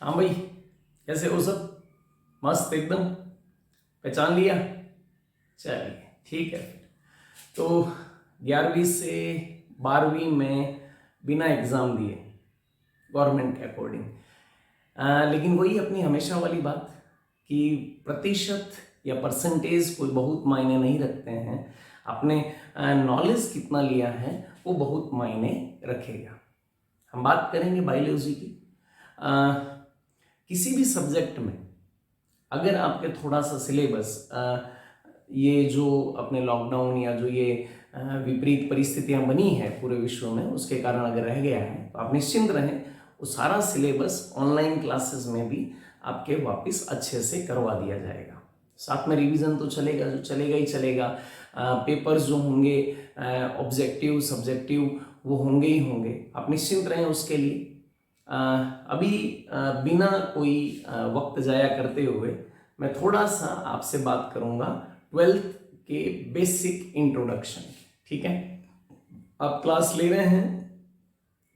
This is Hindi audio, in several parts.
हाँ भाई, कैसे हो सब? मस्त एकदम। पहचान लिया? चलिए ठीक है फिर। तो 11वीं से 12वीं में बिना एग्ज़ाम दिए गवर्नमेंट के अकॉर्डिंग, लेकिन वही अपनी हमेशा वाली बात कि प्रतिशत या परसेंटेज कोई बहुत मायने नहीं रखते हैं। आपने नॉलेज कितना लिया है वो बहुत मायने रखेगा। हम बात करेंगे बायोलॉजी की। किसी भी सब्जेक्ट में अगर आपके थोड़ा सा सिलेबस ये जो अपने लॉकडाउन या जो ये विपरीत परिस्थितियां बनी है पूरे विश्व में, उसके कारण अगर रह गया है तो आप निश्चिंत रहें, वो सारा सिलेबस ऑनलाइन क्लासेस में भी आपके वापस अच्छे से करवा दिया जाएगा। साथ में रिवीजन तो चलेगा, जो चलेगा ही चलेगा। पेपर्स जो होंगे ऑब्जेक्टिव सब्जेक्टिव वो होंगे ही होंगे, आप निश्चिंत रहें उसके लिए। अभी बिना कोई वक्त जाया करते हुए मैं थोड़ा सा आपसे बात करूंगा 12th के बेसिक इंट्रोडक्शन। ठीक है, आप क्लास ले रहे हैं,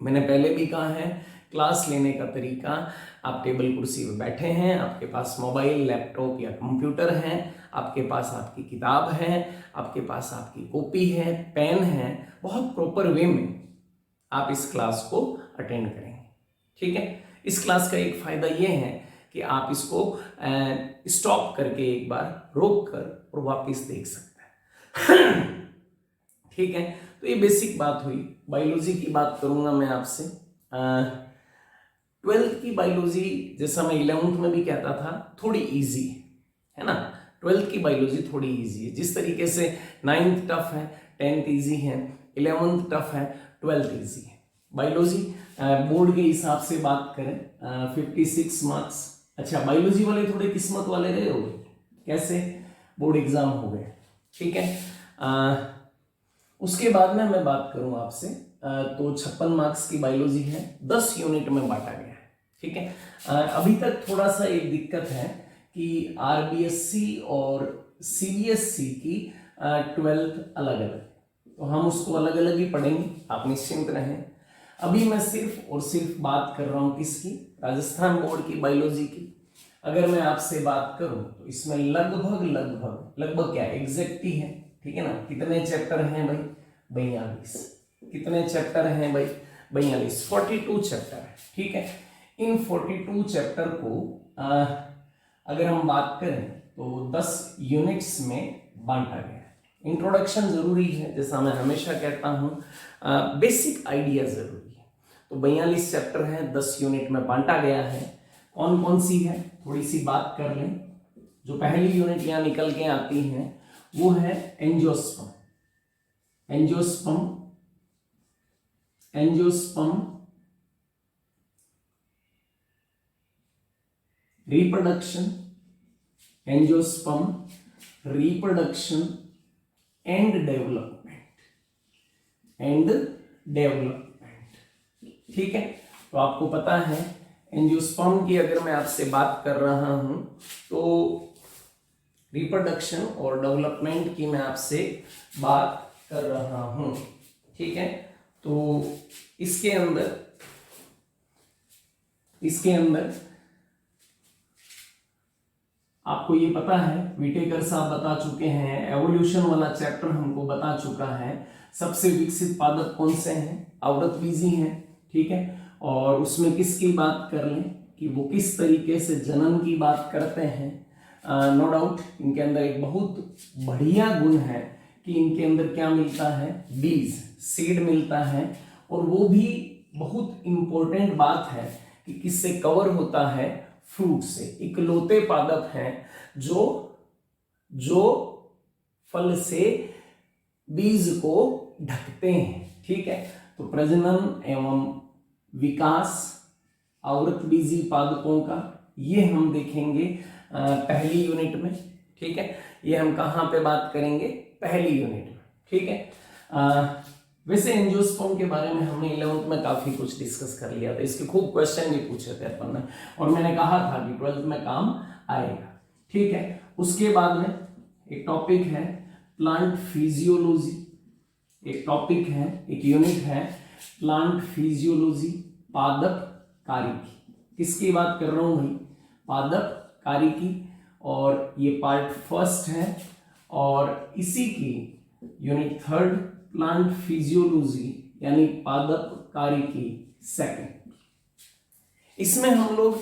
मैंने पहले भी कहा है क्लास लेने का तरीका, आप टेबल कुर्सी पे बैठे हैं, आपके पास मोबाइल लैपटॉप या कंप्यूटर है, आपके पास आपकी किताब है, आपके पास आपकी कॉपी है, पेन है, बहुत प्रॉपर वे में आप इस क्लास को अटेंड करेंगे। ठीक है, इस क्लास का एक फायदा ये है कि आप इसको स्टॉप करके एक बार रोक कर और वापस देख सकते हैं। ठीक है, तो ये बेसिक बात हुई। बायोलॉजी की बात करूंगा मैं आपसे। 12th की बायोलॉजी, जैसा मैं 11th में भी कहता था, थोड़ी इजी है ना। 12th की बायोलॉजी थोड़ी इजी है, जिस तरीके से 9th टफ है, 10th इजी है, 11th टफ है, 12th इजी है। बायोलॉजी बोर्ड के हिसाब से बात करें 56 मार्क्स। अच्छा, बायोलॉजी वाले थोड़े किस्मत वाले रहे हो, कैसे बोर्ड एग्जाम हो गए। ठीक है, उसके बाद में मैं बात करूं आपसे तो 56 मार्क्स की बायोलॉजी है, 10 यूनिट में बांटा गया है। ठीक है, अभी तक थोड़ा सा एक दिक्कत है कि आरबीएससी और सीबीएसई की 12th अलग अलग, तो हम उसको अलग अलग ही पढ़ेंगे, आप निश्चिंत रहें। अभी मैं सिर्फ और सिर्फ बात कर रहा हूं किसकी, राजस्थान बोर्ड की बायोलॉजी की। अगर मैं आपसे बात करूं तो इसमें लगभग क्या एग्जैक्ट ही है। ठीक है ना, कितने चैप्टर हैं भाई? 42। कितने चैप्टर हैं भाई? 42। 42 चैप्टर है। ठीक है, इन 42 चैप्टर को अगर हम बात करें तो 10 यूनिट्स में बांटा गया है। इंट्रोडक्शन जरूरी है, जैसा मैं हमेशा कहता हूं, बेसिक आइडिया जरूरी है। तो 42 चैप्टर हैं, 10 यूनिट में बांटा गया है। कौन कौन सी है थोड़ी सी बात कर लें। जो पहली यूनिट यहां निकल के आती है वो है एंजियोस्पर्म। Reproduction and development. ठीक है, तो आपको पता है एंजियोस्पर्म की अगर मैं आपसे बात कर रहा हूं तो रिप्रोडक्शन और डेवलपमेंट की मैं आपसे बात कर रहा हूं। ठीक है, तो इसके अंदर आपको ये पता है, विटेकर साहब बता चुके हैं, एवोल्यूशन वाला चैप्टर हमको बता चुका है, सबसे विकसित पादप कौन से हैं, आवृतबीजी हैं। ठीक है, और उसमें किसकी बात कर लें कि वो किस तरीके से जनन की बात करते हैं। नो डाउट इनके अंदर एक बहुत बढ़िया गुण है कि इनके अंदर क्या मिलता है, बीज, सीड मिलता है, और वो भी बहुत इंपॉर्टेंट बात है कि किससे कवर होता है, फ्रूट से। इकलौते पादप हैं जो फल से बीज को ढकते हैं। ठीक है, तो प्रजनन एवं विकास आवृतबीजी पादपों का ये हम देखेंगे पहली यूनिट में। ठीक है, ये हम कहां पे बात करेंगे, पहली यूनिट में। ठीक है, वैसे एंजियोस्पर्म के बारे में हमने 11th में काफी कुछ डिस्कस कर लिया था, इसके खूब क्वेश्चन भी पूछे थे अपन ने, और मैंने कहा था कि 12th में काम आएगा। ठीक है, उसके बाद में एक टॉपिक है प्लांट फिजियोलॉजी, एक यूनिट है प्लांट फिजियोलॉजी, पादप कार्य की। किसकी बात कर रहा हूं भाई? पादप कारिकी, और ये पार्ट फर्स्ट है। और इसी की यूनिट थर्ड प्लांट फिजियोलॉजी यानी पादप कारिकी सेकंड। इसमें हम लोग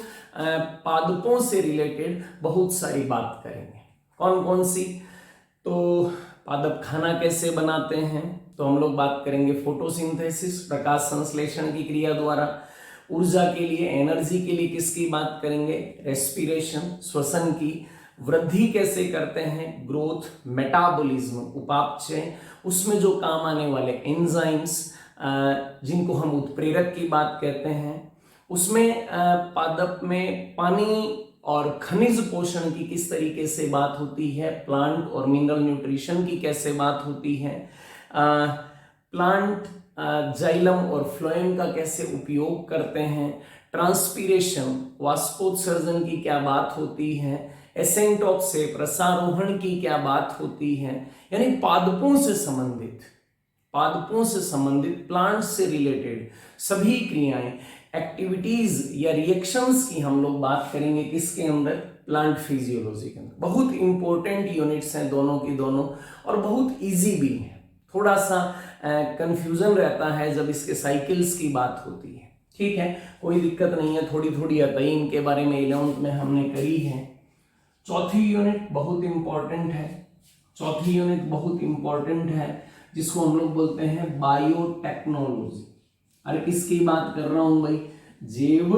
पादपों से रिलेटेड बहुत सारी बात करेंगे। कौन कौन सी? तो पादप खाना कैसे बनाते हैं, तो हम लोग बात करेंगे फोटोसिंथेसिस, प्रकाश संश्लेषण की क्रिया द्वारा। ऊर्जा के लिए, एनर्जी के लिए किसकी बात करेंगे? रेस्पिरेशन, श्वसन की। वृद्धि कैसे करते हैं? ग्रोथ, मेटाबॉलिज्म, उपापचय, उसमें जो काम आने वाले एंजाइम्स जिनको हम उत्प्रेरक की बात कहते हैं, उसमें पादप में पानी और खनिज पोषण की किस तरीके से बात होती है, प्लांट और मिनरल न्यूट्रिशन की कैसे बात होती है, प्लांट जाइलम और फ्लोएम का कैसे उपयोग करते हैं, ट्रांसपीरेशन वाष्पोत्सर्जन की क्या बात होती है, एसेंटॉप से प्रसारोहण की क्या बात होती है। यानी पादपों से संबंधित प्लांट से रिलेटेड सभी क्रियाएं, एक्टिविटीज या रिएक्शंस की हम लोग बात करेंगे किसके अंदर? प्लांट फिजियोलॉजी के अंदर। बहुत इंपॉर्टेंट यूनिट्स हैं दोनों की दोनों, और बहुत इजी भी हैं। थोड़ा सा कंफ्यूजन रहता है जब इसके साइकिल्स की बात होती है। ठीक है, कोई दिक्कत नहीं है, थोड़ी थोड़ी अतई इनके बारे में 11th में हमने करी है। चौथी यूनिट बहुत इंपॉर्टेंट है, जिसको हम लोग बोलते हैं बायोटेक्नोलॉजी। अरे किसकी बात कर रहा हूं भाई? जैव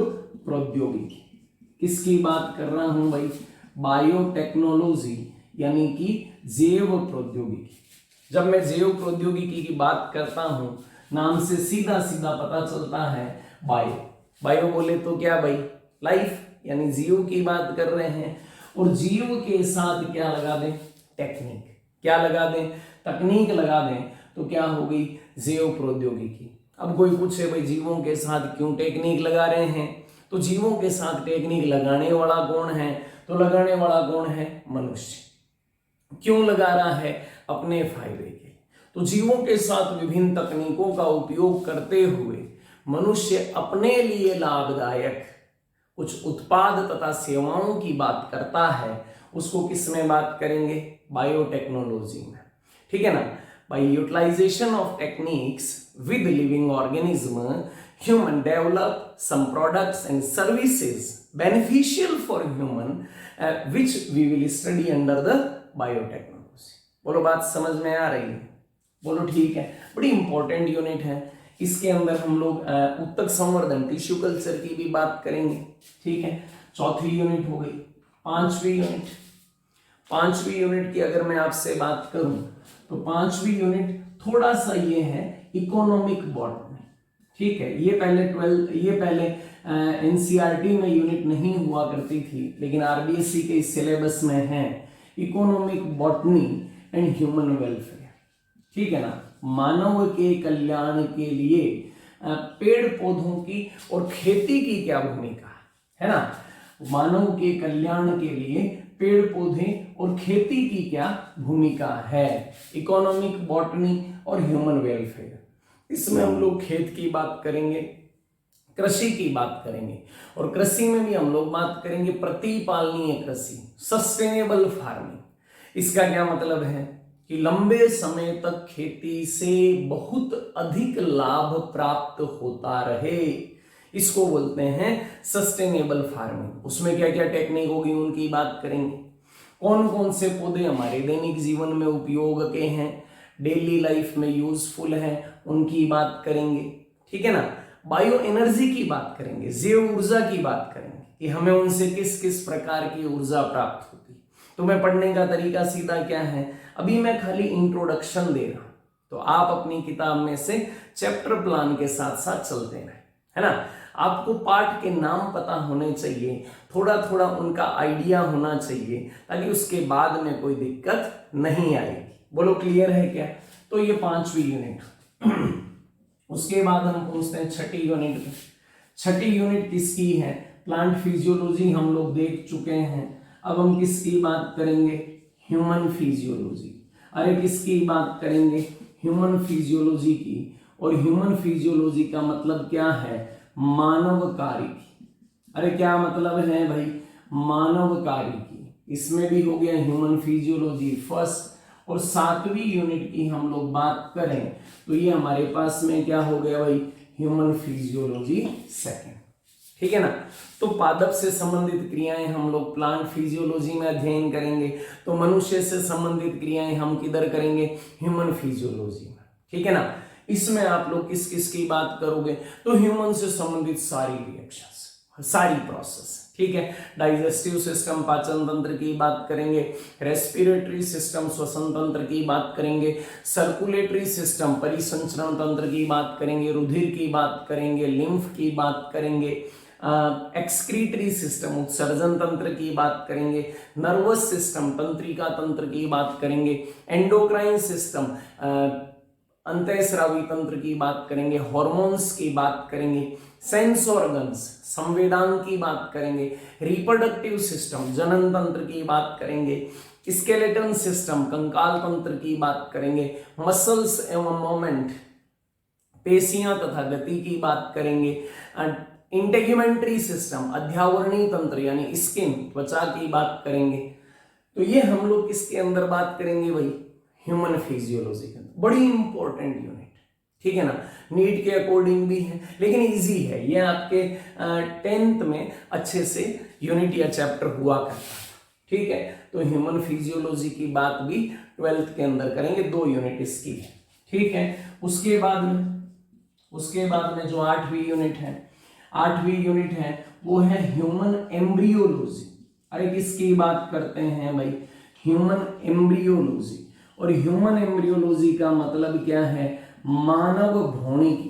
प्रौद्योगिकी। किसकी बात कर रहा हूं भाई? बायोटेक्नोलॉजी यानी कि जैव प्रौद्योगिकी। जब मैं जैव प्रौद्योगिकी की बात करता हूं, नाम से सीधा सीधा पता चलता है बायो बोले तो क्या भाई? लाइफ, यानी जीव की बात कर रहे हैं। और जीव के साथ क्या लगा दें? टेक्निक। क्या लगा दें? तकनीक लगा दें, तो क्या हो गई? जैव प्रौद्योगिकी। अब कोई पूछे भाई जीवों के साथ क्यों टेक्निक लगा रहे हैं, तो जीवों के साथ टेक्निक लगाने वाला कौन है? तो लगाने वाला कौन है? मनुष्य। क्यों लगा रहा है? अपने फायदे के। तो जीवों के साथ विभिन्न तकनीकों का उपयोग करते हुए मनुष्य अपने लिए लाभदायक कुछ उत्पाद तथा सेवाओं की बात करता है। उसको किस में बात करेंगे? बायोटेक्नोलॉजी में। ठीक है ना? By utilization of techniques with living organism, human develop some products and services beneficial for human which we will study under the biotechnology. बोलो, बात समझ में आ रही है? बोलो ठीक है। बड़ी इंपॉर्टेंट यूनिट है। इसके अंदर हम लोग उत्तक संवर्धन, टिश्यू कल्चर की भी बात करेंगे। ठीक है, चौथी यूनिट हो गई। पांचवी यूनिट की अगर मैं आपसे बात करूं, तो पांचवी यूनिट थोड़ा सा ये है इकोनॉमिक बॉटनी। ठीक है, ये पहले एनसीईआरटी में यूनिट नहीं हुआ करती थी, लेकिन आरबीएससी के सिलेबस में है economic botany and human welfare. ठीक है ना? मानव के कल्याण के लिए पेड़ पौधों की और खेती की क्या भूमिका है ना? मानव के कल्याण के लिए पेड़ पौधे और खेती की क्या भूमिका है? इकोनॉमिक बॉटनी और ह्यूमन वेलफेयर। इसमें हम लोग खेत की बात करेंगे, कृषि की बात करेंगे, और कृषि में भी हम लोग बात करेंगे प्रतिपालनीय कृषि, सस्टेनेबल फार्मिंग। इसका क्या मतलब है कि लंबे समय तक खेती से बहुत अधिक लाभ प्राप्त होता रहे, इसको बोलते हैं सस्टेनेबल फार्मिंग। उसमें क्या क्या टेक्निक होगी उनकी बात करेंगे। कौन कौन से पौधे हमारे दैनिक जीवन में उपयोग के हैं, डेली लाइफ में यूजफुल हैं, उनकी बात करेंगे। ठीक है ना? बायो एनर्जी की बात करेंगे, जैव ऊर्जा की बात करेंगे कि हमें उनसे किस किस प्रकार की ऊर्जा प्राप्त होती। तुम्हें पढ़ने का तरीका सीधा क्या है? अभी मैं खाली इंट्रोडक्शन दे रहा हूं, तो आप अपनी किताब में से चैप्टर प्लान के साथ साथ चलते रहे, है ना? आपको पाठ के नाम पता होने चाहिए, थोड़ा थोड़ा उनका आइडिया होना चाहिए, ताकि उसके बाद में कोई दिक्कत नहीं आएगी। बोलो क्लियर है क्या? तो ये पांचवी यूनिट। उसके बाद हम पहुंचते हैं छठी यूनिट पे। छठी यूनिट किसकी है? प्लांट फिजियोलॉजी हम लोग देख चुके हैं। अब हम किसकी बात करेंगे? Human physiology. अरे किसकी बात करेंगे? ह्यूमन फिजियोलॉजी की। और ह्यूमन फिजियोलॉजी का मतलब क्या है? मानव कार्य की। अरे क्या मतलब है भाई, मानव कार्य की, इसमें भी हो गया ह्यूमन फिजियोलॉजी फर्स्ट, और 7वीं यूनिट की हम लोग बात करें तो ये हमारे पास में क्या हो गया भाई, ह्यूमन फिजियोलॉजी सेकंड। ठीक है ना। तो पादप से संबंधित क्रियाएं हम लोग प्लांट फिजियोलॉजी में अध्ययन करेंगे, तो मनुष्य से संबंधित क्रियाएं हम किधर करेंगे, ह्यूमन फिजियोलॉजी में। ठीक है ना। इसमें आप लोग किस किस की बात करोगे, तो ह्यूमन से संबंधित सारी रिएक्शंस, सारी प्रोसेस। ठीक है। डाइजेस्टिव सिस्टम पाचन तंत्र की बात करेंगे, रेस्पिरेटरी सिस्टम श्वसन तंत्र की बात करेंगे, सर्कुलेटरी सिस्टम परिसंचरण तंत्र की बात करेंगे, रुधिर की बात करेंगे, लिम्फ की बात करेंगे, एक्सक्रीटरी सिस्टम उत्सर्जन तंत्र की बात करेंगे, नर्वस सिस्टम तंत्रिका तंत्र की बात करेंगे, एंडोक्राइन सिस्टम अंतःस्रावी तंत्र की बात करेंगे, हॉर्मोन्स की बात करेंगे, सेंस ऑर्गन्स संवेदान की बात करेंगे, रिप्रोडक्टिव सिस्टम जनन तंत्र की बात करेंगे, स्केलेटन सिस्टम कंकाल तंत्र की बात करेंगे, मसल्स एवं मोमेंट पेशियां तथा गति की बात करेंगे, इंटेग्यूमेंट्री सिस्टम अध्यावरणीय तंत्र यानी स्किन त्वचा की बात करेंगे। तो ये हम लोग किसके अंदर बात करेंगे भाई, ह्यूमन फिजियोलॉजी के अंदर। बड़ी इंपॉर्टेंट यूनिट, ठीक है ना। नीट के अकॉर्डिंग भी है लेकिन इजी है ये, आपके 10th में अच्छे से यूनिट या चैप्टर हुआ करता है। ठीक है। तो ह्यूमन फिजियोलॉजी की बात भी 12th के अंदर करेंगे, 2 यूनिट इसकी है। ठीक है। उसके बाद में जो 8वीं यूनिट है, 8वीं यूनिट है वो है ह्यूमन एम्ब्रियोलॉजी। अरे किसकी बात करते हैं भाई, ह्यूमन एम्ब्रियोलॉजी। और ह्यूमन एम्ब्रियोलॉजी का मतलब क्या है, मानव भ्रूणिकी,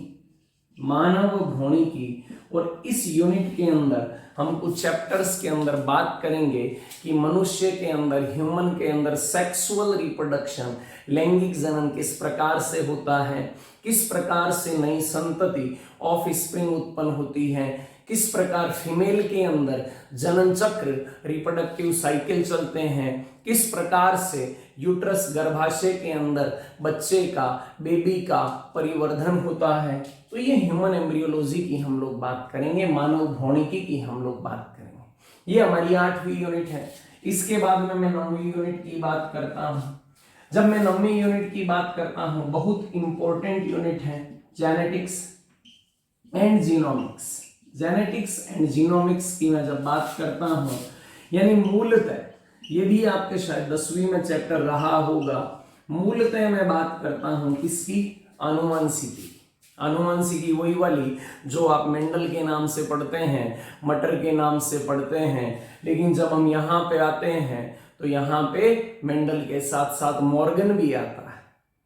मानव भ्रूणिकी। और इस यूनिट के अंदर हम कुछ चैप्टर्स के अंदर बात करेंगे कि मनुष्य के अंदर, ह्यूमन के अंदर सेक्सुअल रिप्रोडक्शन, लैंगिक जनन किस प्रकार से होता है, किस प्रकार से नई संतति ऑफ स्प्रिंग उत्पन्न होती है, किस प्रकार फीमेल के अंदर जनन चक्र रिप्रोडक्टिव साइकिल चलते हैं, किस प्रकार से यूट्रस गर्भाशय के अंदर बच्चे का, बेबी का परिवर्धन होता है। तो ये ह्यूमन एम्ब्रियोलॉजी की हम लोग बात करेंगे, मानव भ्रूणिकी की हम लोग बात करेंगे। ये हमारी 8वीं यूनिट है। इसके बाद में मैं 9वीं यूनिट की बात करता हूं। जब मैं 9वीं यूनिट की बात करता हूं, बहुत इंपॉर्टेंट यूनिट है genetics and genomics. Genetics and genomics की मैं जब बात करता हूं, यानी मूलतः ये भी आपके शायद 10वीं में चैप्टर रहा होगा, मूलतः मैं बात करता हूं किसकी, आनुवंशिकी। आनुवंशिकी वही वाली जो आप मेंडल के नाम से पढ़ते हैं, मटर के नाम से पढ़ते हैं, लेकिन जब हम यहाँ पे आते हैं तो यहाँ पे मेंडल के साथ साथ मॉर्गन भी आता है,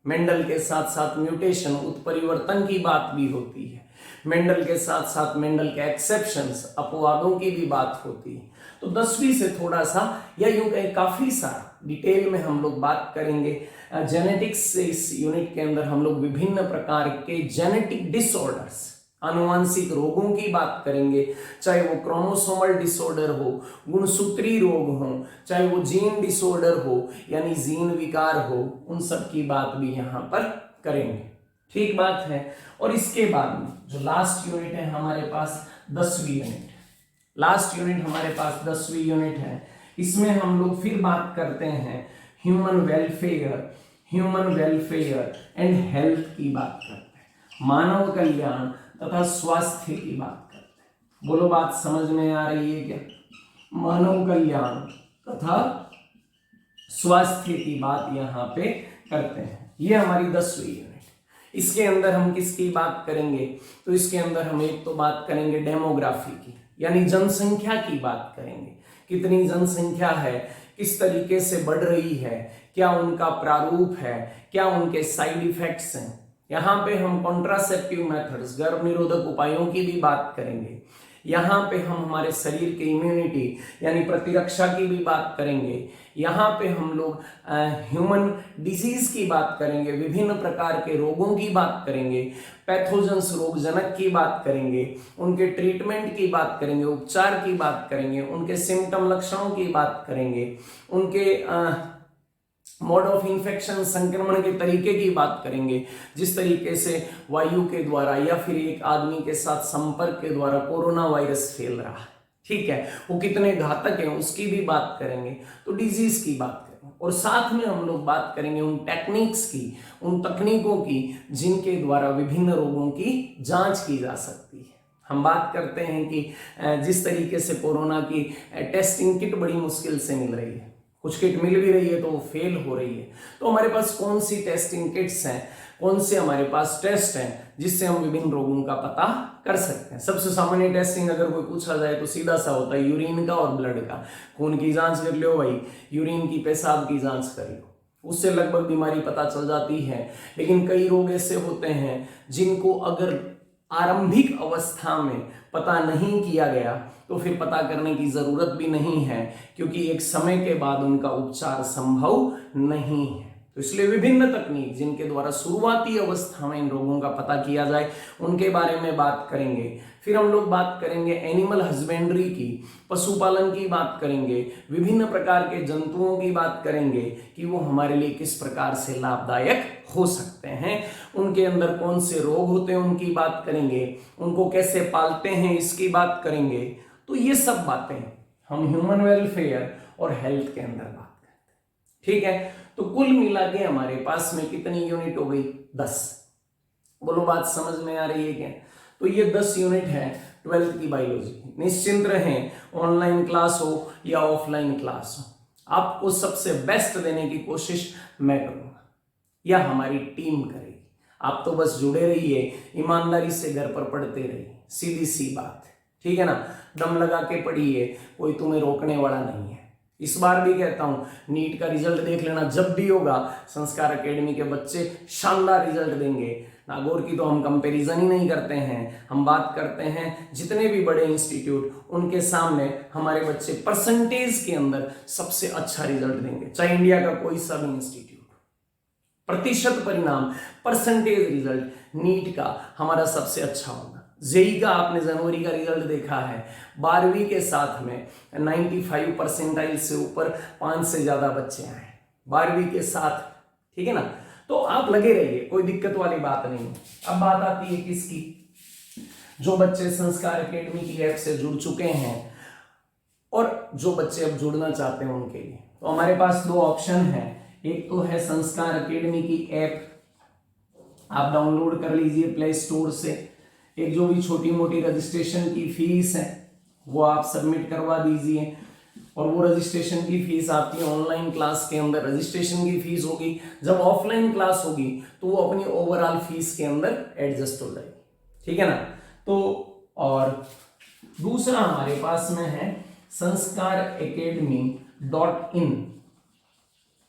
मेंडल के साथ साथ म्यूटेशन उत्परिवर्तन की बात भी होती है, मेंडल के साथ साथ मेंडल के एक्सेप्शंस अपवादों की भी बात होती है। तो 10वीं से थोड़ा सा या यूं कहीं काफी सारा डिटेल में हम लोग बात करेंगे। जेनेटिक्स से इस यूनिट के अंदर हम लोग विभिन्न प्रकार के जेनेटिक डिसऑर्डर्स, आनुवंशिक रोगों की बात करेंगे, चाहे वो क्रोमोसोमल डिसऑर्डर हो, गुणसूत्री रोग हो, चाहे वो जीन डिसऑर्डर हो यानी जीन विकार हो, उन सब की बात भी यहाँ पर करेंगे। ठीक बात है। और इसके बाद में जो लास्ट यूनिट है हमारे पास 10वीं यूनिट, लास्ट यूनिट हमारे पास 10वीं यूनिट है। इसमें हम लोग फिर बात करते हैं ह्यूमन वेलफेयर एंड हेल्थ की बात करते हैं, मानव कल्याण तथा स्वास्थ्य की बात करते हैं। बोलो बात समझ में आ रही है क्या? मानव कल्याण तथा स्वास्थ्य की बात यहाँ पे करते हैं। ये हमारी 10वीं यूनिट। इसके अंदर हम किसकी बात करेंगे, तो इसके अंदर हम एक तो बात करेंगे डेमोग्राफी की, यानी जनसंख्या की बात करेंगे। कितनी जनसंख्या है, किस तरीके से बढ़ रही है, क्या उनका प्रारूप है, क्या उनके साइड इफेक्ट्स हैं। यहाँ पे हम कॉन्ट्रासेप्टिव मेथड्स, गर्भ निरोधक उपायों की भी बात करेंगे। यहाँ पे हम हमारे शरीर के इम्यूनिटी यानी प्रतिरक्षा की भी बात करेंगे। यहाँ पे हम लोग ह्यूमन डिजीज की बात करेंगे, विभिन्न प्रकार के रोगों की बात करेंगे, पैथोजेंस रोगजनक की बात करेंगे, उनके ट्रीटमेंट की बात करेंगे, उपचार की बात करेंगे, उनके सिम्टम लक्षणों की बात करेंगे, उनके मोड ऑफ इन्फेक्शन संक्रमण के तरीके की बात करेंगे, जिस तरीके से वायु के द्वारा या फिर एक आदमी के साथ संपर्क के द्वारा कोरोना वायरस फैल रहा है। ठीक है, वो कितने घातक हैं उसकी भी बात करेंगे, तो डिजीज की बात करेंगे, और साथ में हम लोग बात करेंगे उन टेक्निक्स की, उन तकनीकों की जिनके द्वारा विभिन्न रोगों की जांच की जा सकती है। हम बात करते हैं कि जिस तरीके से कोरोना की टेस्टिंग किट बड़ी मुश्किल से मिल रही है, कुछ किट मिल भी रही है तो वो फेल हो रही है, तो हमारे पास कौन सी टेस्टिंग किट्स हैं, कौन से हमारे पास टेस्ट हैं जिससे हम विभिन्न रोगों का पता कर सकते हैं। सबसे सामान्य टेस्टिंग अगर कोई पूछा जाए तो सीधा सा होता है यूरिन का और ब्लड का। खून की जांच कर लो भाई, यूरिन की, पेशाब की जांच कर लो, उससे लगभग बीमारी पता चल जाती है। लेकिन कई रोग ऐसे होते हैं जिनको अगर आरंभिक अवस्था में पता नहीं किया गया तो फिर पता करने की जरूरत भी नहीं है, क्योंकि एक समय के बाद उनका उपचार संभव नहीं है। तो इसलिए विभिन्न तकनीक जिनके द्वारा शुरुआती अवस्था में इन रोगों का पता किया जाए उनके बारे में बात करेंगे। फिर हम लोग बात करेंगे एनिमल हस्बेंड्री की, पशुपालन की बात करेंगे, विभिन्न प्रकार के जंतुओं की बात करेंगे कि वो हमारे लिए किस प्रकार से लाभदायक हो सकते हैं, उनके अंदर कौन से रोग होते हैं उनकी बात करेंगे, उनको कैसे पालते हैं इसकी बात करेंगे। तो ये सब बातें हम ह्यूमन वेलफेयर और हेल्थ के अंदर बात करते हैं, ठीक है। तो कुल मिला के हमारे पास में कितनी यूनिट हो गई? 10। बोलो बात समझ में आ रही है क्या? तो ये 10 यूनिट है 12th की बायोलॉजी। निश्चिंत रहें, ऑनलाइन क्लास हो या ऑफलाइन क्लास हो, आपको सबसे बेस्ट देने की कोशिश मैं करूंगा या हमारी टीम करेगी। आप तो बस जुड़े रहिए, ईमानदारी से घर पर पढ़ते रहिए, सीधी सी बात, ठीक है ना। दम लगा के पढ़िए, कोई तुम्हें रोकने वाला नहीं है। इस बार भी कहता हूं, नीट का रिजल्ट देख लेना, जब भी होगा संस्कार एकेडमी के बच्चे शानदार रिजल्ट देंगे। नागौर की तो हम कंपैरिजन ही नहीं करते हैं, हम बात करते हैं जितने भी बड़े इंस्टीट्यूट, उनके सामने हमारे बच्चे परसेंटेज के अंदर सबसे अच्छा रिजल्ट देंगे, चाहे इंडिया का कोई सा भी इंस्टीट्यूट। प्रतिशत परिणाम, परसेंटेज रिजल्ट नीट का हमारा सबसे अच्छा होगा। जेई का आपने जनवरी का रिजल्ट देखा है, 12वीं के साथ में 95 परसेंटाइल से ऊपर 5 से ज्यादा बच्चे आए 12वीं के साथ, ठीक है ना। तो आप लगे रहिए, कोई दिक्कत वाली बात नहीं। अब बात आती है किसकी? जो बच्चे संस्कार एकेडमी की ऐप से जुड़ चुके हैं और जो बच्चे अब जुड़ना चाहते हैं उनके लिए तो हमारे पास 2 ऑप्शन है। एक तो है संस्कार एकेडमी की ऐप, आप डाउनलोड कर लीजिए प्ले स्टोर से। एक जो भी छोटी मोटी रजिस्ट्रेशन की फीस है वो आप सबमिट करवा दीजिए, और वो रजिस्ट्रेशन की फीस आपकी ऑनलाइन क्लास के अंदर रजिस्ट्रेशन की फीस होगी। जब ऑफलाइन क्लास होगी तो वो अपनी ओवरऑल फीस के अंदर एडजस्ट हो जाएगी, ठीक है ना। तो और दूसरा हमारे पास में है संस्कार academy.in,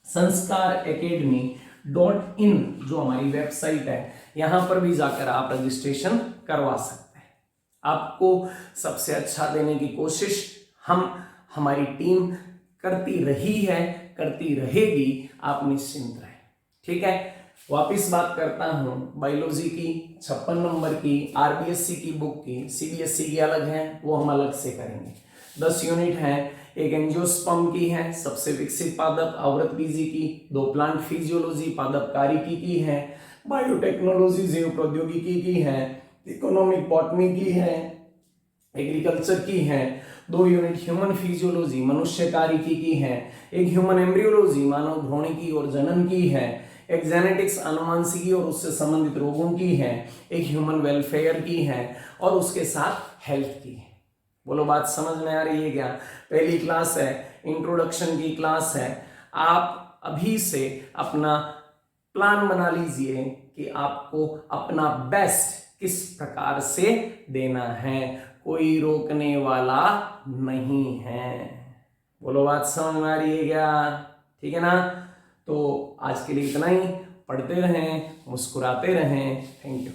संस्कार academy.in जो हमारी वेबसाइट है, यहां पर भी जाकर आप रजिस्ट्रेशन करवा सकते हैं। आपको सबसे अच्छा देने की कोशिश हमारी टीम करती रही है, करती रहेगी, आप निश्चिंत रहें, ठीक है। वापिस बात करता हूं बायोलॉजी की 56 नंबर की, आरबीएससी की बुक की, सीबीएसई की अलग है, वो हम अलग से करेंगे। 10 यूनिट है, एक एंजियोस्पर्म की है, सबसे विकसित पादप आवृत बीजी की, 2 प्लांट फिजियोलॉजी पादप कारिकी की है, बायोटेक्नोलॉजी जैव प्रौद्योगिकी की है, इकोनॉमिक बॉटनी की है, एग्रीकल्चर की है, 2 यूनिट ह्यूमन फिजियोलॉजी मनुष्य कारिकी की है, एक ह्यूमन एम्ब्रियोलॉजी मानव भ्रूणिकी और जनन की है, एक जेनेटिक्स अनुवांशिकी और उससे संबंधित रोगों की है, एक ह्यूमन वेलफेयर की है और उसके साथ हेल्थ की है। बोलो बात समझ में आ रही है क्या? पहली क्लास है, इंट्रोडक्शन की क्लास है। आप अभी से अपना प्लान बना लीजिए कि आपको अपना बेस्ट किस प्रकार से देना है, कोई रोकने वाला नहीं है। बोलो बात समझ में आ रही है क्या? ठीक है ना। तो आज के लिए इतना ही, पढ़ते रहें, मुस्कुराते रहें। Thank you.